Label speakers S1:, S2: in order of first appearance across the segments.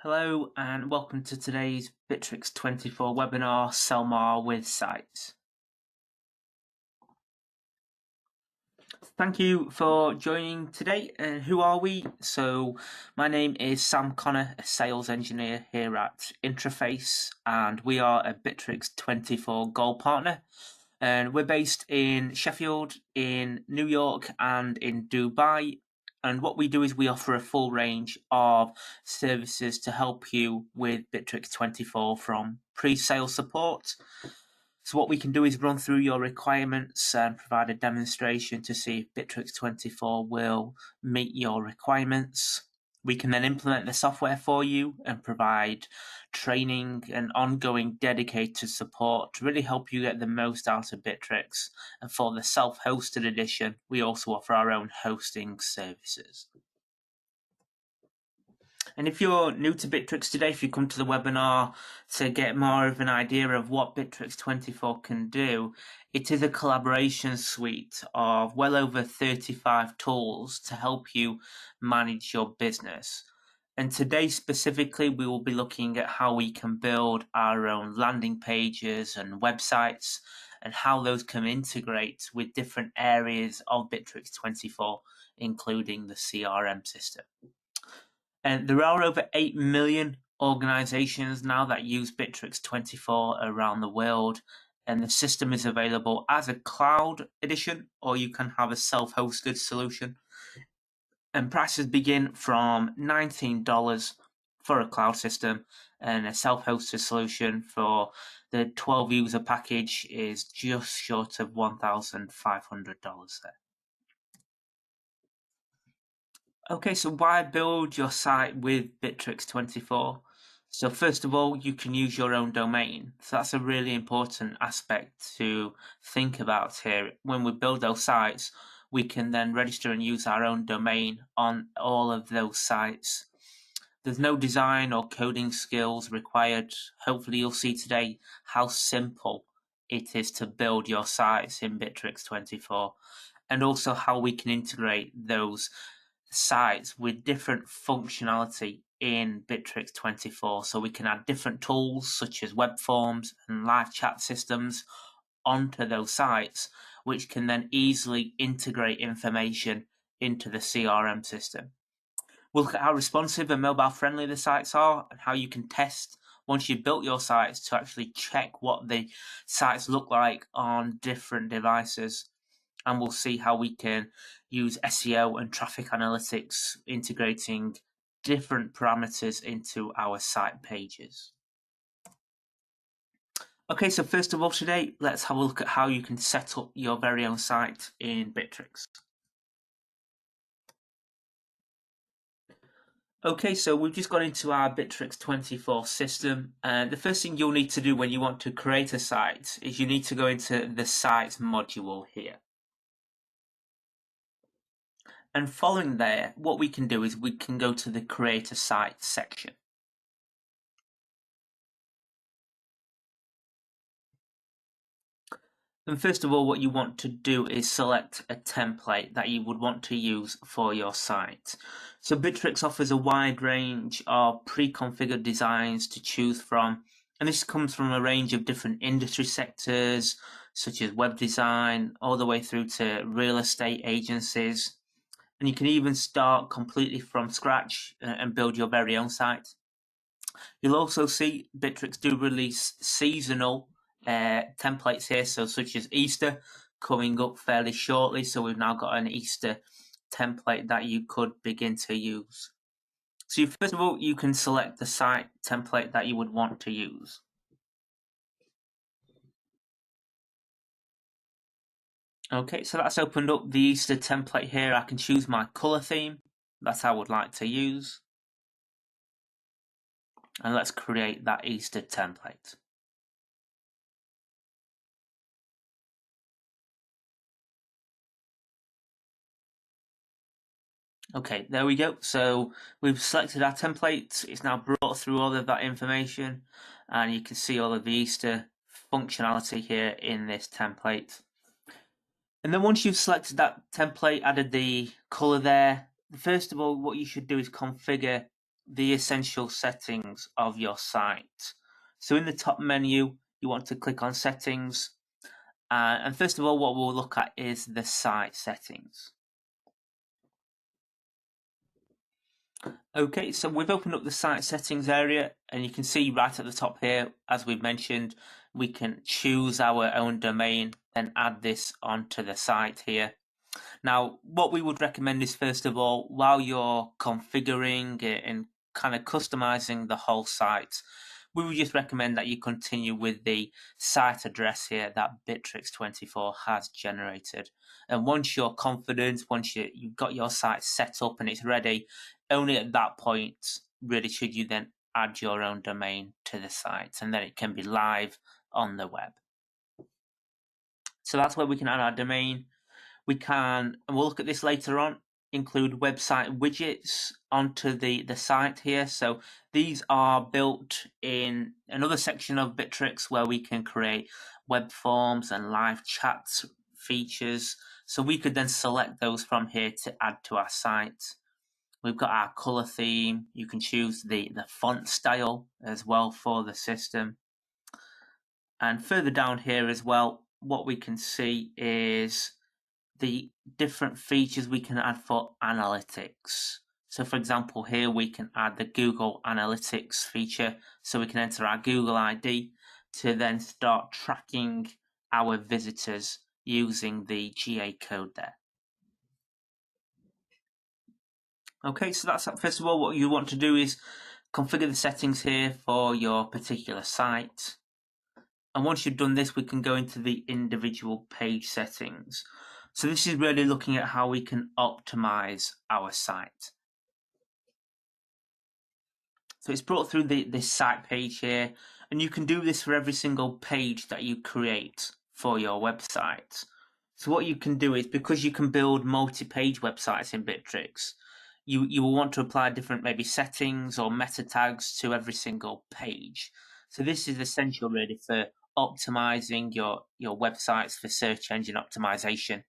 S1: Hello and welcome to today's Bitrix24 webinar, Sell More with Sites. Thank you for joining today. And who are we? So my name is Sam Connor, a sales engineer here at Interface, and we are a Bitrix24 Gold partner. And we're based in Sheffield, in New York, and in Dubai. And what we do is we offer a full range of services to help you with Bitrix24, from pre-sale support. So what we can do is run through your requirements and provide a demonstration to see if Bitrix24 will meet your requirements. We can then implement the software for you and provide training and ongoing dedicated support to really help you get the most out of Bitrix. And for the self-hosted edition, we also offer our own hosting services. And if you're new to Bitrix today, if you come to the webinar to get more of an idea of what Bitrix24 can do, it is a collaboration suite of well over 35 tools to help you manage your business. And today specifically, we will be looking at how we can build our own landing pages and websites and how those can integrate with different areas of Bitrix24, including the CRM system. And there are over 8 million organizations now that use Bitrix24 around the world. And the system is available as a cloud edition, or you can have a self-hosted solution. And prices begin from $19 for a cloud system, and a self-hosted solution for the 12 user package is just short of $1,500 there. Okay, so why build your site with Bitrix24? So first of all, you can use your own domain. So that's a really important aspect to think about here. When we build those sites, we can then register and use our own domain on all of those sites. There's no design or coding skills required. Hopefully you'll see today how simple it is to build your sites in Bitrix24, and also how we can integrate those sites with different functionality in Bitrix24. So we can add different tools such as web forms and live chat systems onto those sites, which can then easily integrate information into the CRM system. We'll look at how responsive and mobile friendly the sites are and how you can test once you've built your sites to actually check what the sites look like on different devices. And we'll see how we can use SEO and traffic analytics, integrating different parameters into our site pages. Okay, so first of all today, let's have a look at how you can set up your very own site in Bitrix. Okay, so we've just got into our Bitrix24 system, and the first thing you'll need to do when you want to create a site is you need to go into the Sites module here. And following there, what we can do is we can go to the Create a Site section. And first of all, what you want to do is select a template that you would want to use for your site. So Bitrix offers a wide range of pre-configured designs to choose from, and this comes from a range of different industry sectors, such as web design, all the way through to real estate agencies. And you can even start completely from scratch and build your very own site. You'll also see Bitrix do release seasonal templates here, so such as Easter coming up fairly shortly. So we've now got an Easter template that you could begin to use. So first of all, you can select the site template that you would want to use. Okay, so that's opened up the Easter template here. I can choose my color theme that I would like to use. And let's create that Easter template. Okay, there we go. So we've selected our template. It's now brought through all of that information, and you can see all of the Easter functionality here in this template. And then once you've selected that template, added the color there, first of all, what you should do is configure the essential settings of your site. So in the top menu, you want to click on settings. And first of all, what we'll look at is the site settings. Okay, so we've opened up the site settings area, and you can see right at the top here, as we've mentioned, we can choose our own domain and add this onto the site here. Now, what we would recommend is, first of all, while you're configuring it and kind of customizing the whole site, we would just recommend that you continue with the site address here that Bitrix24 has generated. And once you're confident, once you've got your site set up and it's ready, only at that point really should you then add your own domain to the site, and then it can be live on the web. So that's where we can add our domain. We can, and we'll look at this later on, include website widgets onto the site here. So these are built in another section of Bitrix where we can create web forms and live chat features. So we could then select those from here to add to our site. We've got our color theme. You can choose the font style as well for the system. And further down here as well, what we can see is the different features we can add for analytics. So for example, here we can add the Google Analytics feature, so we can enter our Google ID to then start tracking our visitors using the GA code there. Okay, so that's first of all, what you want to do is configure the settings here for your particular site. And once you've done this, we can go into the individual page settings. So this is really looking at how we can optimize our site. So it's brought through this site page here, and you can do this for every single page that you create for your website. So what you can do is, because you can build multi-page websites in Bitrix, you will want to apply different maybe settings or meta tags to every single page. So this is essential really for optimizing your websites for search engine optimization.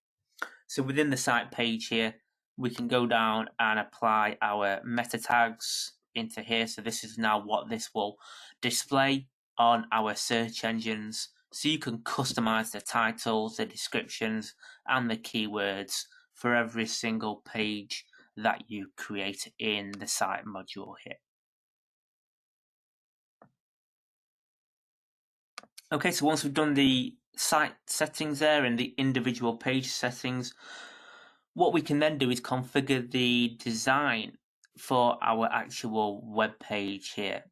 S1: So within the site page here, we can go down and apply our meta tags into here. So this is now what this will display on our search engines. So you can customize the titles, the descriptions, and the keywords for every single page that you create in the site module here. Okay, so once we've done the site settings there and the individual page settings, what we can then do is configure the design for our actual web page here.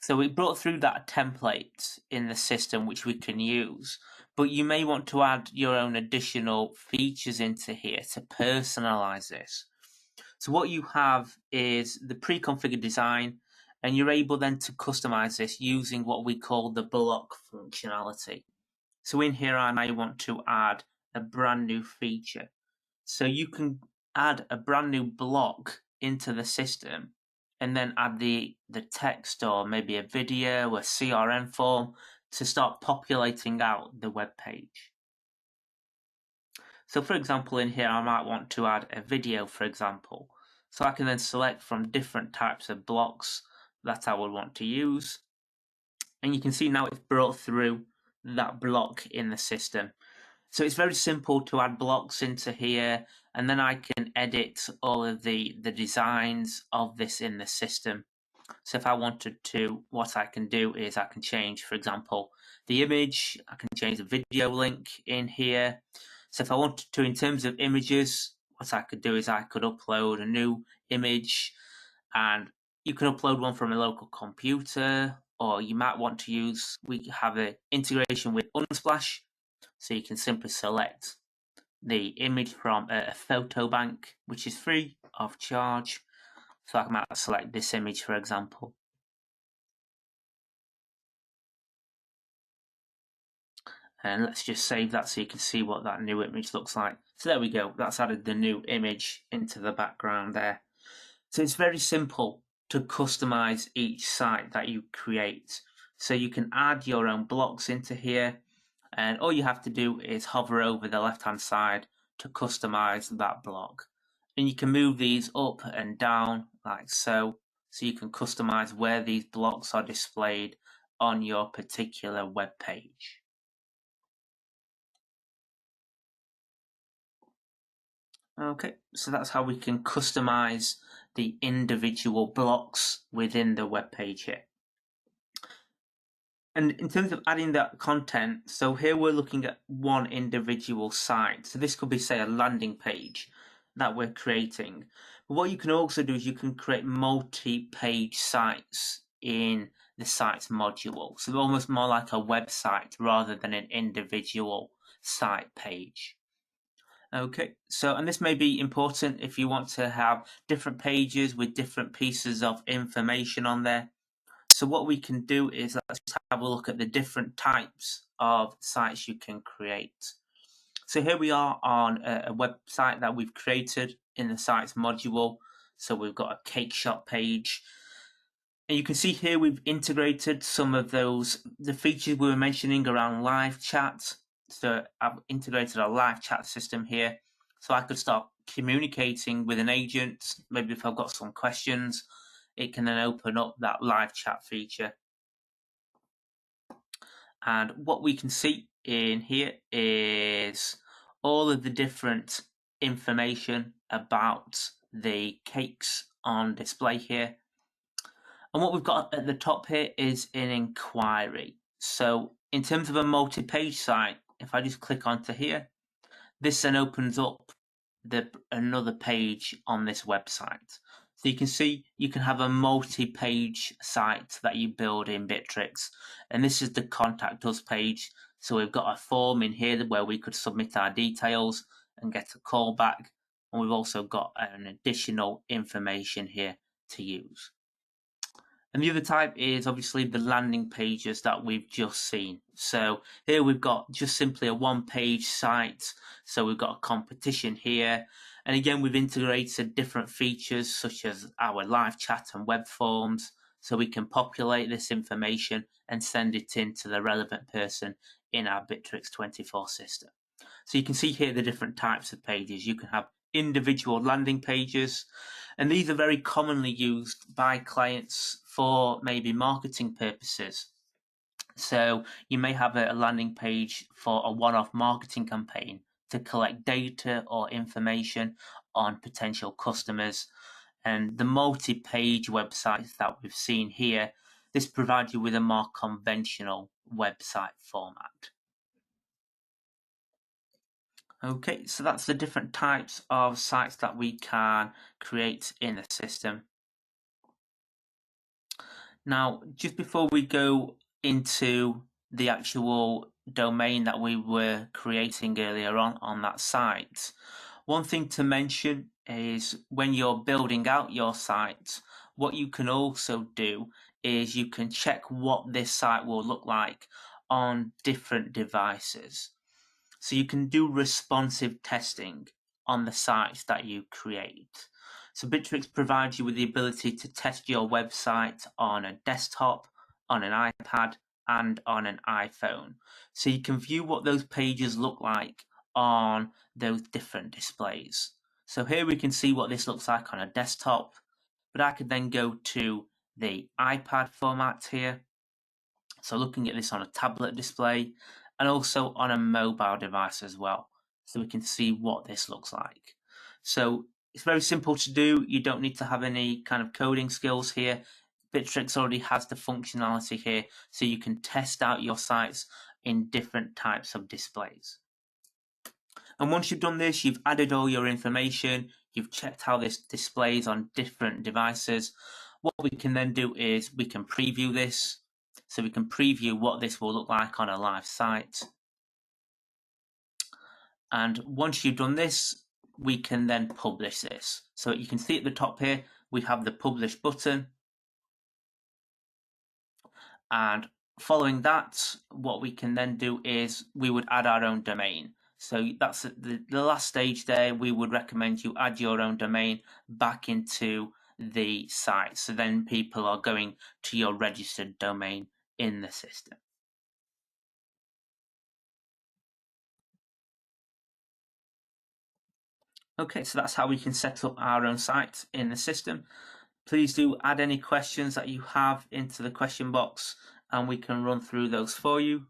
S1: So we brought through that template in the system which we can use, but you may want to add your own additional features into here to personalize this. So what you have is the pre-configured design, and you're able then to customize this using what we call the block functionality. So in here, I may want to add a brand new feature. So you can add a brand new block into the system and then add the text or maybe a video, a CRM form to start populating out the web page. So for example, in here, I might want to add a video, for example. So I can then select from different types of blocks that I would want to use. And you can see now it's brought through that block in the system. So it's very simple to add blocks into here, and then I can edit all of the designs of this in the system. So if I wanted to, what I can do is I can change, for example, the image, I can change the video link in here. So if I wanted to, in terms of images, what I could do is I could upload a new image, and you can upload one from a local computer, or you might want to use, we have an integration with Unsplash, so you can simply select the image from a photo bank, which is free of charge. So I might select this image, for example. And let's just save that so you can see what that new image looks like. So there we go, that's added the new image into the background there. So it's very simple to customize each site that you create. So you can add your own blocks into here, and all you have to do is hover over the left hand side to customize that block. And you can move these up and down like so. so you can customize where these blocks are displayed on your particular web page. Okay, so that's how we can customize the individual blocks within the web page here. And in terms of adding that content, so here we're looking at one individual site. So this could be, say, a landing page that we're creating. But what you can also do is you can create multi-page sites in the sites module. So almost more like a website rather than an individual site page. Okay, so, and this may be important if you want to have different pages with different pieces of information on there. So what we can do is let's just have a look at the different types of sites you can create. So here we are on a website that we've created in the sites module. So we've got a cake shop page. And you can see here we've integrated some of the features we were mentioning around live chat. So I've integrated a live chat system here. So I could start communicating with an agent, maybe if I've got some questions. It can then open up that live chat feature. And what we can see in here is all of the different information about the cakes on display here. And what we've got at the top here is an inquiry. So in terms of a multi-page site, if I just click onto here, this then opens up another page on this website. So you can see you can have a multi-page site that you build in Bitrix. And this is the contact us page. So we've got a form in here where we could submit our details and get a call back. And we've also got an additional information here to use. And the other type is obviously the landing pages that we've just seen. So here we've got just simply a one-page site. So we've got a competition here. And again, we've integrated different features such as our live chat and web forms. So we can populate this information and send it in to the relevant person in our Bitrix24 system. So you can see here the different types of pages. You can have individual landing pages, and these are very commonly used by clients for maybe marketing purposes. So you may have a landing page for a one-off marketing campaign to collect data or information on potential customers. And the multi-page websites that we've seen here, this provides you with a more conventional website format. Okay, so that's the different types of sites that we can create in the system. Now, just before we go into the actual domain that we were creating earlier on that site, one thing to mention is when you're building out your site, what you can also do is you can check what this site will look like on different devices. So you can do responsive testing on the sites that you create. So Bitrix provides you with the ability to test your website on a desktop, on an iPad, and on an iPhone. So you can view what those pages look like on those different displays. So here we can see what this looks like on a desktop, but I could then go to the iPad format here. So looking at this on a tablet display and also on a mobile device as well. So we can see what this looks like. So it's very simple to do. You don't need to have any kind of coding skills here. Bitrix already has the functionality here, so you can test out your sites in different types of displays. And once you've done this, you've added all your information, you've checked how this displays on different devices. What we can then do is we can preview this. So we can preview what this will look like on a live site. And once you've done this, we can then publish this. So you can see at the top here, we have the publish button. And following that, what we can then do is we would add our own domain. So that's the last stage there. We would recommend you add your own domain back into the site. So then people are going to your registered domain in the system. Okay, so that's how we can set up our own site in the system. Please do add any questions that you have into the question box and we can run through those for you.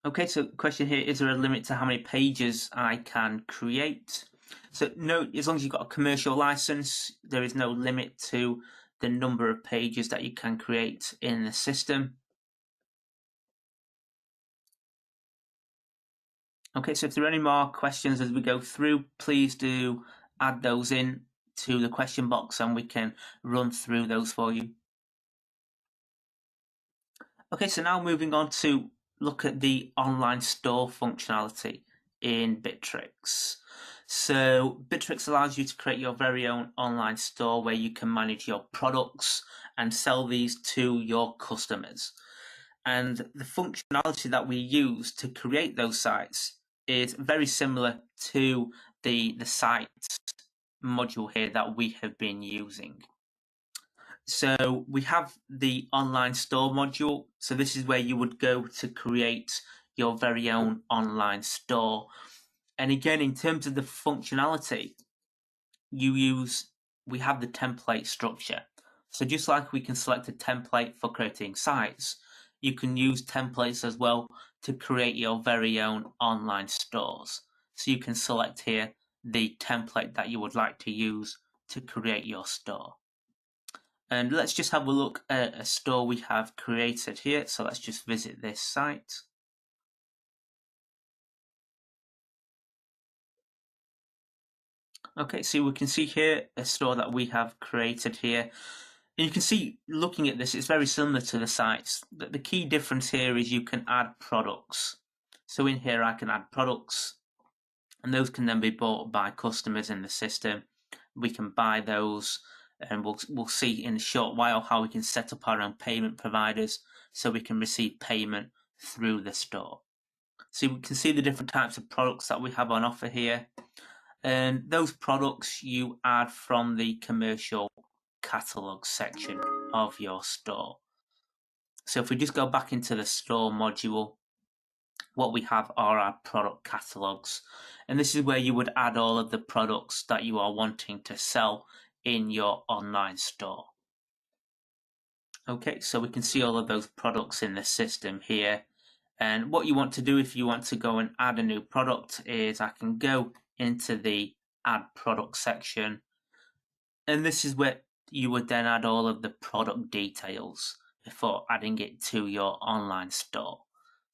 S1: Okay, so question here, is there a limit to how many pages I can create? So no, as long as you've got a commercial license, there is no limit to the number of pages that you can create in the system. Okay, so if there are any more questions as we go through, please do add those in to the question box and we can run through those for you. Okay, so now moving on to look at the online store functionality in Bitrix. So Bitrix allows you to create your very own online store where you can manage your products and sell these to your customers. And the functionality that we use to create those sites is very similar to the sites module here that we have been using. So we have the online store module. So this is where you would go to create your very own online store. And again, in terms of the functionality, we have the template structure. So just like we can select a template for creating sites, you can use templates as well to create your very own online stores. So you can select here the template that you would like to use to create your store. And let's just have a look at a store we have created here. So let's just visit this site. Okay, so we can see here a store that we have created here. And you can see, looking at this, it's very similar to the sites. The key difference here is you can add products. So in here I can add products, and those can then be bought by customers in the system. We can buy those, and we'll see in a short while how we can set up our own payment providers so we can receive payment through the store. So we can see the different types of products that we have on offer here. And those products you add from the commercial catalog section of your store. So if we just go back into the store module, what we have are our product catalogs. And this is where you would add all of the products that you are wanting to sell in your online store. Okay, so we can see all of those products in the system here. And what you want to do if you want to go and add a new product is I can go into the add product section. And this is where you would then add all of the product details before adding it to your online store.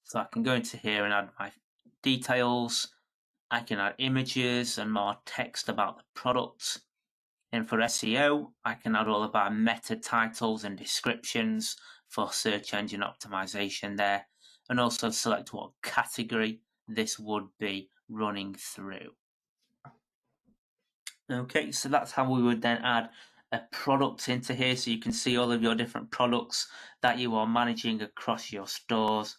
S1: So I can go into here and add my details. I can add images and more text about the product. And for SEO, I can add all of our meta titles and descriptions for search engine optimization there, and also select what category this would be running through. Okay, so that's how we would then add a product into here, so you can see all of your different products that you are managing across your stores.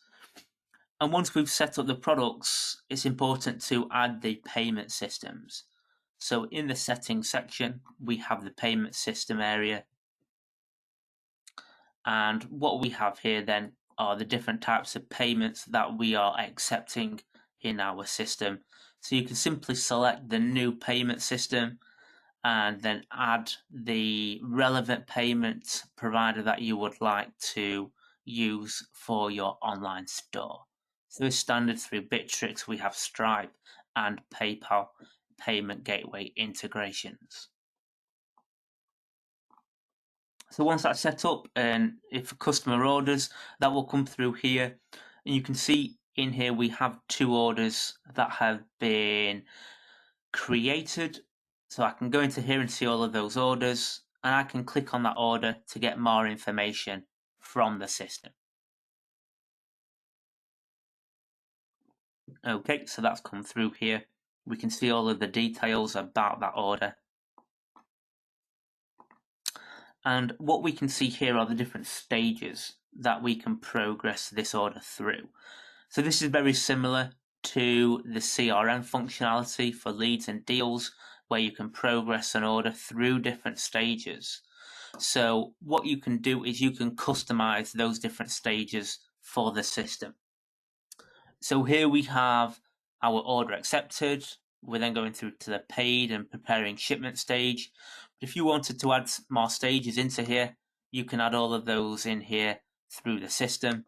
S1: And once we've set up the products, it's important to add the payment systems. So in the settings section, we have the payment system area. And what we have here then are the different types of payments that we are accepting in our system. So you can simply select the new payment system and then add the relevant payment provider that you would like to use for your online store. So as standard through Bitrix, we have Stripe and PayPal payment gateway integrations. So once that's set up, and if a customer orders, that will come through here. And you can see in here we have 2 orders that have been created. So I can go into here and see all of those orders, and I can click on that order to get more information from the system. Okay, so that's come through here. We can see all of the details about that order. And what we can see here are the different stages that we can progress this order through. So this is very similar to the CRM functionality for leads and deals, where you can progress an order through different stages. So what you can do is you can customize those different stages for the system. So here we have our order accepted, We're then going through to the paid and preparing shipment stage. But if you wanted to add more stages into here, you can add all of those in here through the system.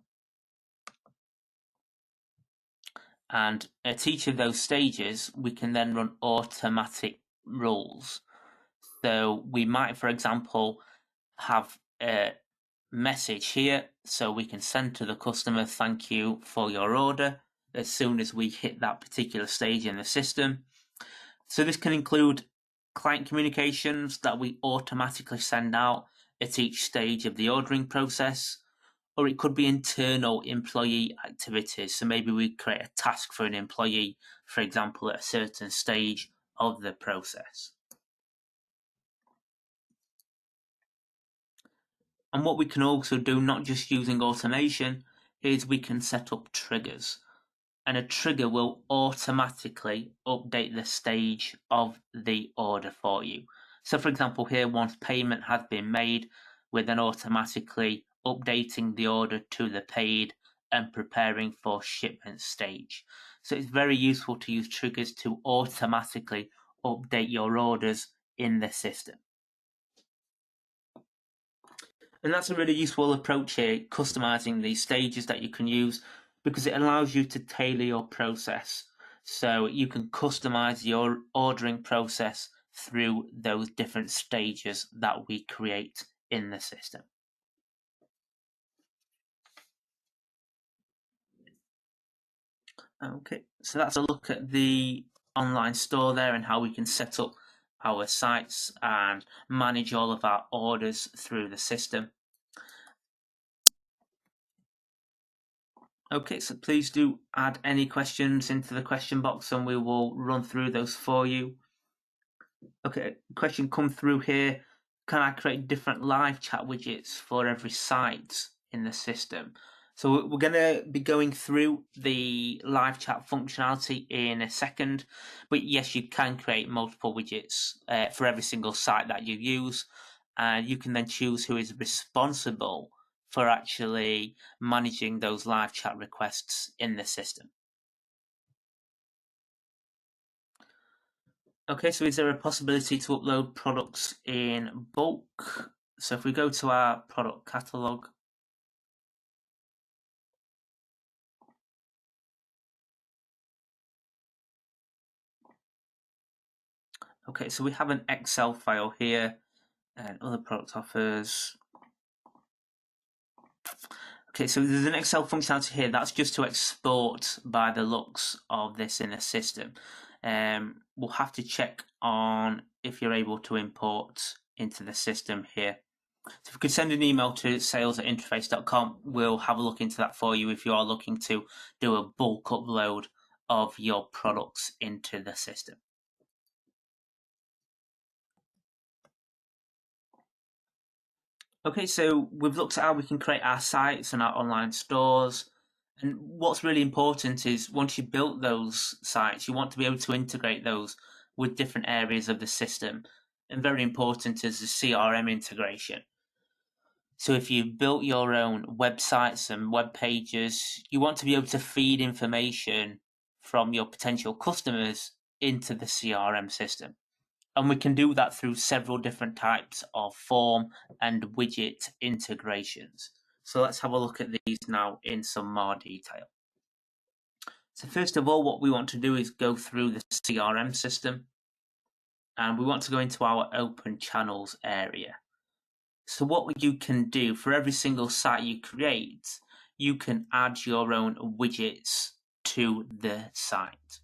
S1: And at each of those stages, we can then run automatic rules. So we might, for example, have a message here, so we can send to the customer, thank you for your order, as soon as we hit that particular stage in the system. So this can include client communications that we automatically send out at each stage of the ordering process, or it could be internal employee activities. So maybe we create a task for an employee, for example, at a certain stage of the process. And what we can also do, not just using automation, is we can set up triggers. And a trigger will automatically update the stage of the order for you. So for example, here, once payment has been made, we're then automatically updating the order to the paid and preparing for shipment stage. So it's very useful to use triggers to automatically update your orders in the system. And that's a really useful approach here, customizing these stages that you can use, because it allows you to tailor your process. So you can customize your ordering process through those different stages that we create in the system. Okay, so that's a look at the online store there and how we can set up our sites and manage all of our orders through the system. Okay, so please do add any questions into the question box and we will run through those for you. Okay, question come through here. Can I create different live chat widgets for every site in the system? So we're going to be going through the live chat functionality in a second, but yes, you can create multiple widgets for every single site that you use, and you can then choose who is responsible for actually managing those live chat requests in the system. Okay, so is there a possibility to upload products in bulk? So if we go to our product catalog, okay, so we have an Excel file here and other product offers. Okay, so there's an Excel functionality here. That's just to export by the looks of this in a system. We'll have to check on if you're able to import into the system here. So if you could send an email to sales@interface.com, we'll have a look into that for you if you are looking to do a bulk upload of your products into the system. Okay, so we've looked at how we can create our sites and our online stores. And what's really important is once you've built those sites, you want to be able to integrate those with different areas of the system. And very important is the CRM integration. So if you've built your own websites and web pages, you want to be able to feed information from your potential customers into the CRM system. And we can do that through several different types of form and widget integrations. So let's have a look at these now in some more detail. So first of all, what we want to do is go through the CRM system, and we want to go into our open channels area. So what you can do for every single site you create, you can add your own widgets to the site.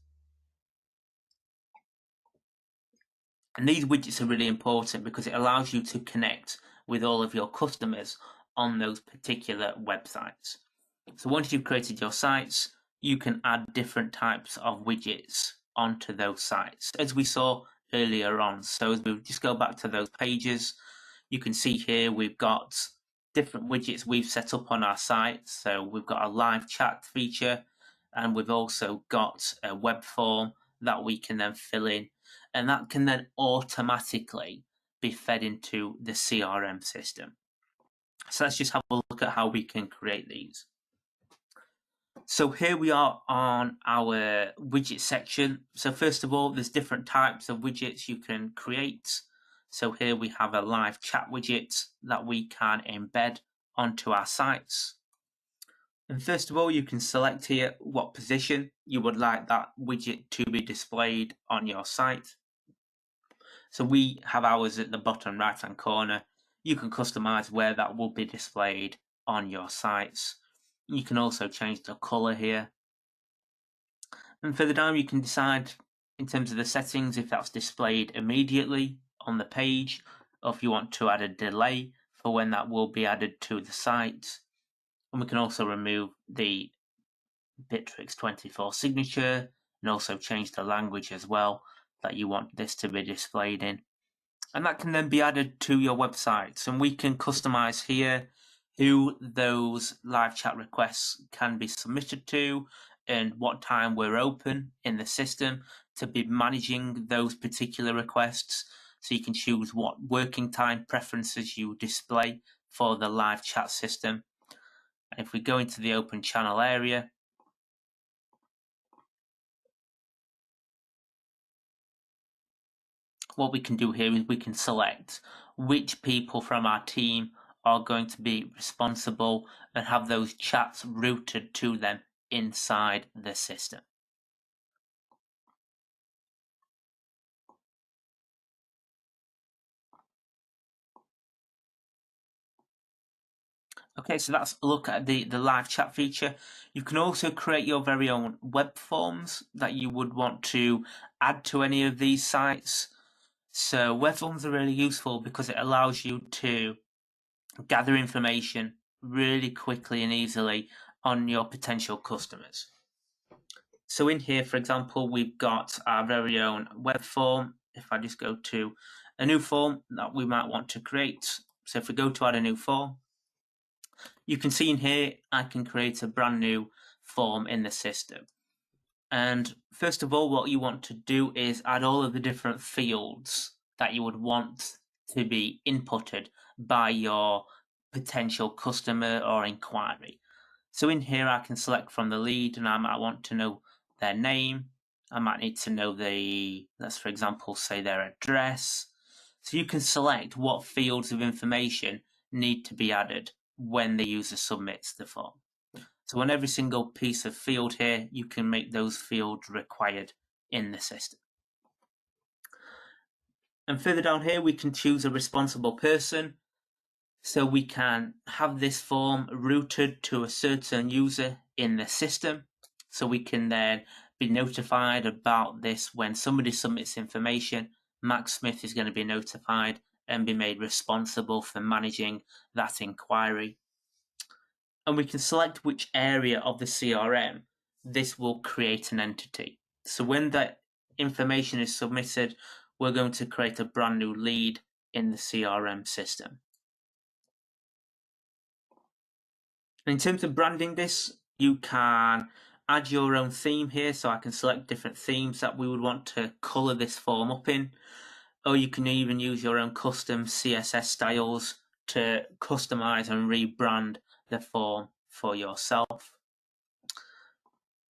S1: And these widgets are really important because it allows you to connect with all of your customers on those particular websites. So once you've created your sites, you can add different types of widgets onto those sites, as we saw earlier on. So as we just go back to those pages, you can see here we've got different widgets we've set up on our site. So we've got a live chat feature, and we've also got a web form that we can then fill in, and that can then automatically be fed into the CRM system. So let's just have a look at how we can create these. So here we are on our widget section. So first of all, there's different types of widgets you can create. So here we have a live chat widget that we can embed onto our sites. And first of all, you can select here what position you would like that widget to be displayed on your site. So we have ours at the bottom right hand corner. You can customize where that will be displayed on your sites. You can also change the color here. And further down, you can decide in terms of the settings if that's displayed immediately on the page, or if you want to add a delay for when that will be added to the site. And we can also remove the Bitrix24 signature and also change the language as well that you want this to be displayed in. And that can then be added to your websites, and we can customize here who those live chat requests can be submitted to and what time we're open in the system to be managing those particular requests. So you can choose what working time preferences you display for the live chat system. And if we go into the open channel area, what we can do here is we can select which people from our team are going to be responsible and have those chats routed to them inside the system. Okay, so that's a look at the live chat feature. You can also create your very own web forms that you would want to add to any of these sites. So web forms are really useful because it allows you to gather information really quickly and easily on your potential customers. So in here, for example, we've got our very own web form. If I just go to a new form that we might want to create. So if we go to add a new form, you can see in here, I can create a brand new form in the system. And first of all, what you want to do is add all of the different fields that you would want to be inputted by your potential customer or inquiry. So in here, I can select from the lead, and I might want to know their name. I might need to know let's for example, say their address. So you can select what fields of information need to be added when the user submits the form. So on every single piece of field here, you can make those fields required in the system. And further down here, we can choose a responsible person. So we can have this form routed to a certain user in the system. So we can then be notified about this when somebody submits information. Max Smith is going to be notified and be made responsible for managing that inquiry. And we can select which area of the CRM this will create an entity. So when that information is submitted, we're going to create a brand new lead in the CRM system. In terms of branding this, you can add your own theme here. So I can select different themes that we would want to color this form up in. Or you can even use your own custom CSS styles to customize and rebrand the form for yourself.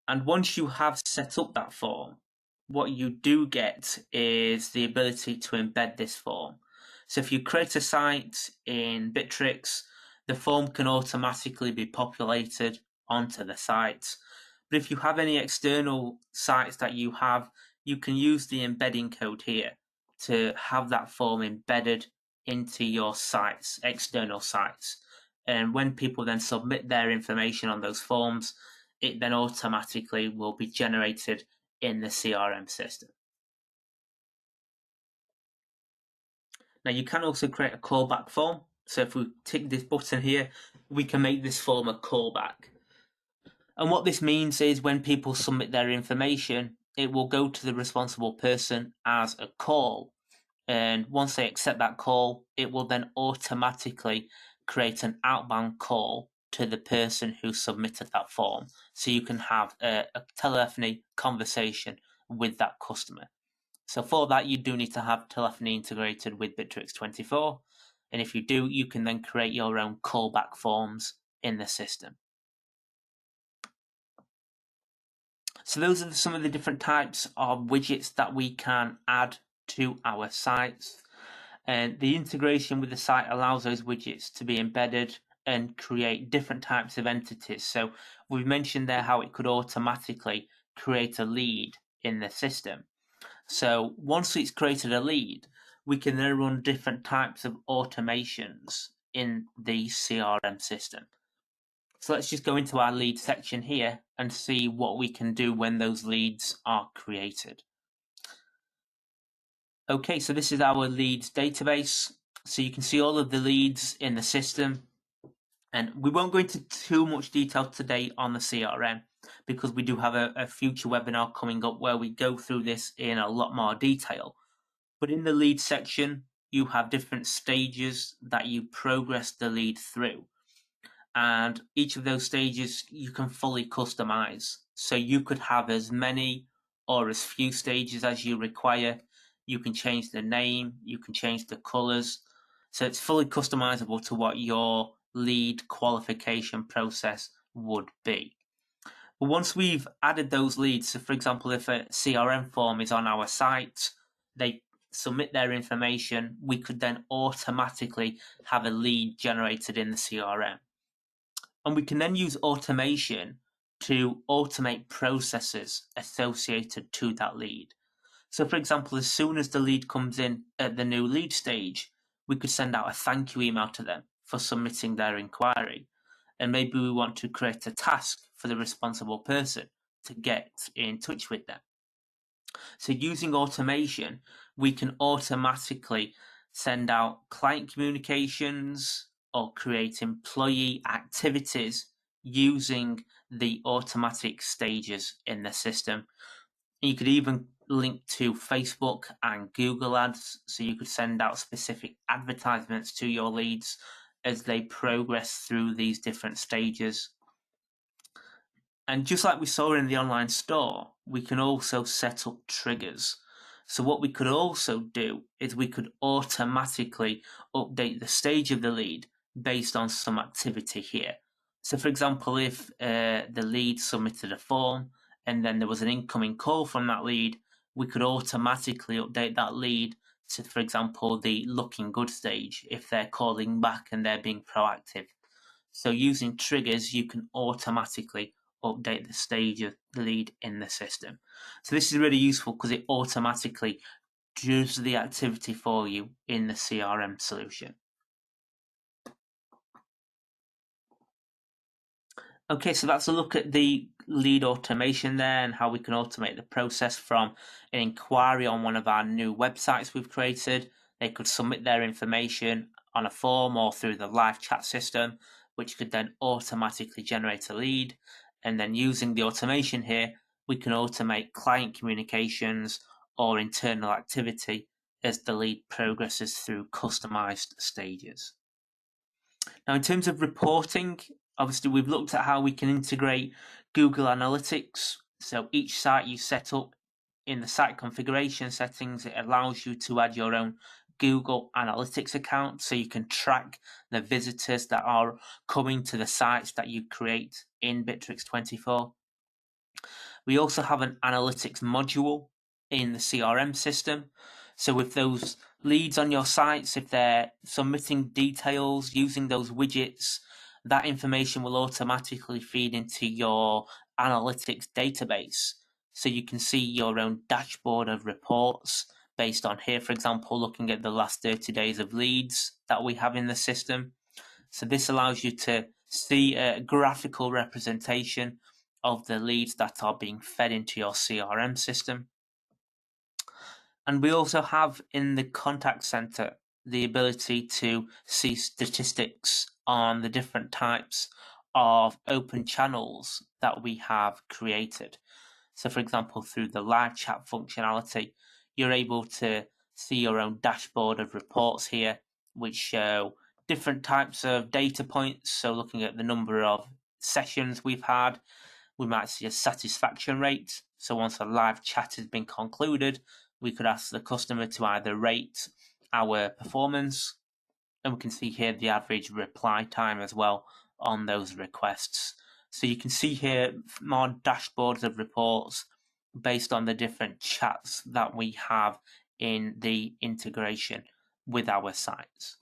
S1: And once you have set up that form, what you do get is the ability to embed this form. So if you create a site in Bitrix, the form can automatically be populated onto the site. But if you have any external sites that you have, you can use the embedding code here to have that form embedded into your sites, external sites. And when people then submit their information on those forms, it then automatically will be generated in the CRM system. Now you can also create a callback form. So if we tick this button here, we can make this form a callback. And what this means is when people submit their information, it will go to the responsible person as a call. And once they accept that call, it will then automatically create an outbound call to the person who submitted that form. So you can have a telephony conversation with that customer. So for that, you do need to have telephony integrated with Bitrix24. And if you do, you can then create your own callback forms in the system. So those are some of the different types of widgets that we can add to our sites. And the integration with the site allows those widgets to be embedded and create different types of entities. So we've mentioned there how it could automatically create a lead in the system. So once it's created a lead, we can then run different types of automations in the CRM system. So let's just go into our lead section here and see what we can do when those leads are created. Okay, so this is our leads database. So you can see all of the leads in the system. And we won't go into too much detail today on the CRM because we do have a future webinar coming up where we go through this in a lot more detail. But in the lead section, you have different stages that you progress the lead through. And each of those stages you can fully customize. So you could have as many or as few stages as you require. You can change the name, you can change the colors. So it's fully customizable to what your lead qualification process would be. But once we've added those leads, so for example, if a CRM form is on our site, they submit their information, we could then automatically have a lead generated in the CRM. And we can then use automation to automate processes associated to that lead. So for example, as soon as the lead comes in at the new lead stage, we could send out a thank you email to them for submitting their inquiry. And maybe we want to create a task for the responsible person to get in touch with them. So using automation, we can automatically send out client communications or create employee activities using the automatic stages in the system. You could even link to Facebook and Google ads, so you could send out specific advertisements to your leads as they progress through these different stages. And just like we saw in the online store, we can also set up triggers. So what we could also do is we could automatically update the stage of the lead based on some activity here. So for example, if the lead submitted a form and then there was an incoming call from that lead, we could automatically update that lead to, for example, the looking good stage if they're calling back and they're being proactive. So using triggers, you can automatically update the stage of the lead in the system. So this is really useful because it automatically does the activity for you in the CRM solution. Okay, so that's a look at the lead automation there and how we can automate the process from an inquiry on one of our new websites we've created. They could submit their information on a form or through the live chat system, which could then automatically generate a lead. And then using the automation here, we can automate client communications or internal activity as the lead progresses through customized stages. Now, in terms of reporting, obviously we've looked at how we can integrate Google Analytics. So each site you set up in the site configuration settings, it allows you to add your own Google Analytics account so you can track the visitors that are coming to the sites that you create in Bitrix24. We also have an analytics module in the CRM system. So with those leads on your sites, if they're submitting details using those widgets, that information will automatically feed into your analytics database. So you can see your own dashboard of reports based on here, for example, looking at the last 30 days of leads that we have in the system. So this allows you to see a graphical representation of the leads that are being fed into your CRM system. And we also have in the contact center the ability to see statistics on the different types of open channels that we have created. So for example, through the live chat functionality, you're able to see your own dashboard of reports here, which show different types of data points. So looking at the number of sessions we've had, we might see a satisfaction rate. So once a live chat has been concluded, we could ask the customer to either rate our performance, and we can see here the average reply time as well on those requests. So you can see here more dashboards of reports based on the different chats that we have in the integration with our sites.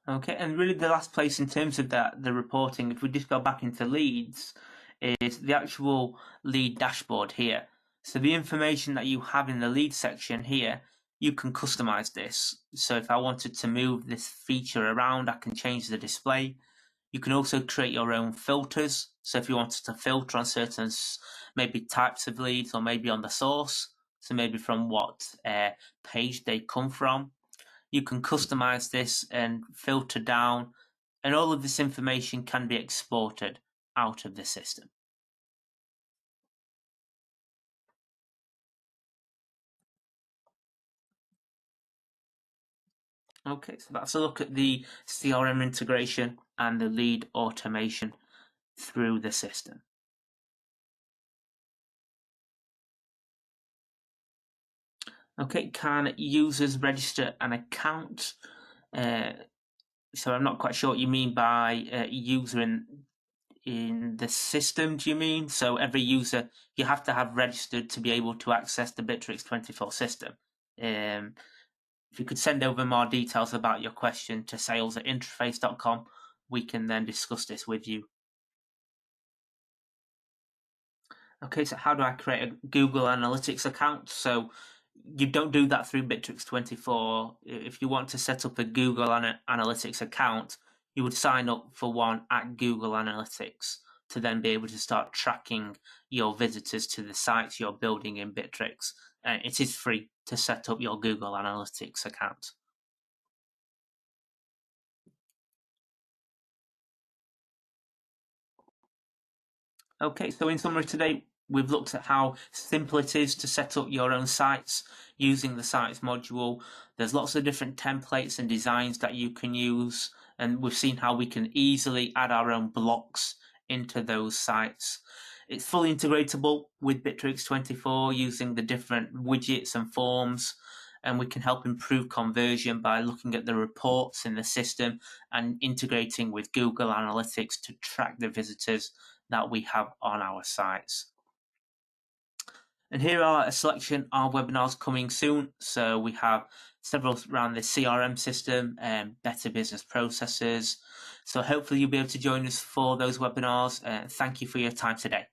S1: Okay, and really the last place in terms of the reporting, if we just go back into leads, is the actual lead dashboard here. So the information that you have in the lead section here, you can customize this. So if I wanted to move this feature around, I can change the display. You can also create your own filters. So if you wanted to filter on certain maybe types of leads or maybe on the source, so maybe from what page they come from, you can customize this and filter down, and all of this information can be exported out of the system. Okay, so that's a look at the CRM integration and the lead automation through the system. Okay, can users register an account? So I'm not quite sure what you mean by user in the system, do you mean? So every user, you have to have registered to be able to access the Bitrix24 system. If you could send over more details about your question to sales@interface.com, we can then discuss this with you. Okay, so how do I create a Google Analytics account? So you don't do that through Bitrix24. If you want to set up a Google Analytics account, you would sign up for one at Google Analytics to then be able to start tracking your visitors to the sites you're building in Bitrix. It is free to set up your Google Analytics account. Okay, so in summary today, we've looked at how simple it is to set up your own sites using the sites module. There's lots of different templates and designs that you can use, and we've seen how we can easily add our own blocks into those sites. It's fully integratable with Bitrix24 using the different widgets and forms, and we can help improve conversion by looking at the reports in the system and integrating with Google Analytics to track the visitors that we have on our sites. And here are a selection of webinars coming soon. So we have several around the CRM system and better business processes. So hopefully you'll be able to join us for those webinars. Thank you for your time today.